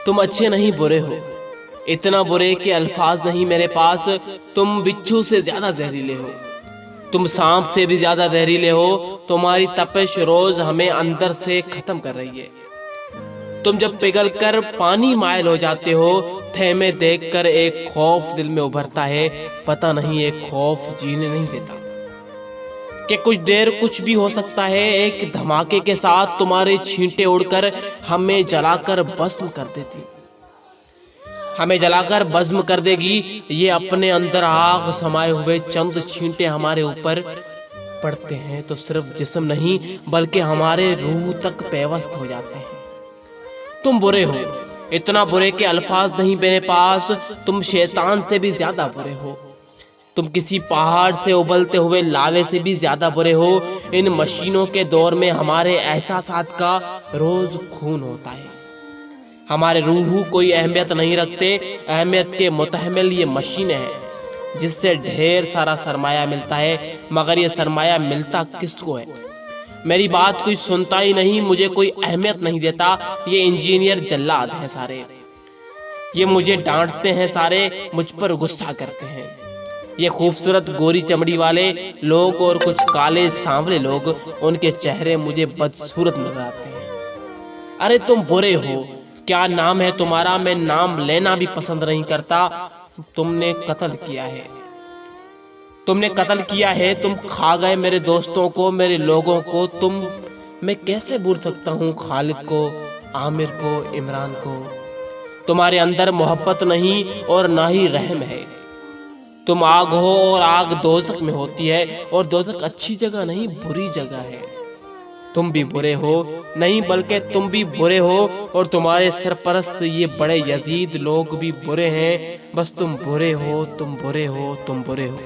तुम अच्छे नहीं बुरे हो, इतना बुरे कि अल्फाज नहीं मेरे पास। तुम बिच्छू से ज्यादा जहरीले हो, तुम सांप से भी ज्यादा जहरीले हो। तुम्हारी तपिश रोज हमें अंदर से खत्म कर रही है। तुम जब पिघल कर पानी मायल हो जाते हो, थेमे देख कर एक खौफ दिल में उभरता है। पता नहीं एक खौफ जीने नहीं देता कि कुछ देर कुछ भी हो सकता है। एक धमाके के साथ तुम्हारे छींटे उड़कर हमें जलाकर भस्म कर देती, हमें जलाकर भस्म कर देगी। ये अपने अंदर आग समाये हुए चंद छींटे हमारे ऊपर पड़ते हैं तो सिर्फ जिस्म नहीं बल्कि हमारे रूह तक पेवस्त हो जाते हैं। तुम बुरे हो, इतना बुरे कि अल्फाज नहीं मेरे पास। तुम शैतान से भी ज्यादा बुरे हो, तुम किसी पहाड़ से उबलते हुए लावे से भी ज्यादा बुरे हो। इन मशीनों के दौर में हमारे एहसासात का रोज खून होता है, हमारे रूह कोई अहमियत नहीं रखते। अहमियत के मुतहमिल ये मशीनें हैं जिससे ढेर सारा सरमाया मिलता है, मगर ये सरमाया मिलता किसको है? मेरी बात कोई सुनता ही नहीं, मुझे कोई अहमियत नहीं देता। ये इंजीनियर जल्लाद हैं सारे, ये मुझे डांटते हैं सारे, मुझ पर गुस्सा करते हैं। ये खूबसूरत गोरी चमड़ी वाले लोग और कुछ काले सांवले लोग, उनके चेहरे मुझे बदसूरत नजर आते हैं। अरे तुम बुरे हो, क्या नाम है तुम्हारा? मैं नाम लेना भी पसंद नहीं करता। तुमने कत्ल किया है, तुमने कत्ल किया है। तुम खा गए मेरे दोस्तों को, मेरे लोगों को। मैं कैसे भूल सकता हूँ खालिद को, आमिर को, इमरान को। तुम्हारे अंदर मोहब्बत नहीं और ना ही रहम है। तुम आग हो और आग दोज़ख में होती है, और दोज़ख अच्छी जगह नहीं बुरी जगह है। तुम भी बुरे हो, नहीं बल्कि तुम भी बुरे हो, और तुम्हारे सरपरस्त ये बड़े यजीद लोग भी बुरे हैं। बस तुम बुरे हो, तुम बुरे हो, तुम बुरे हो।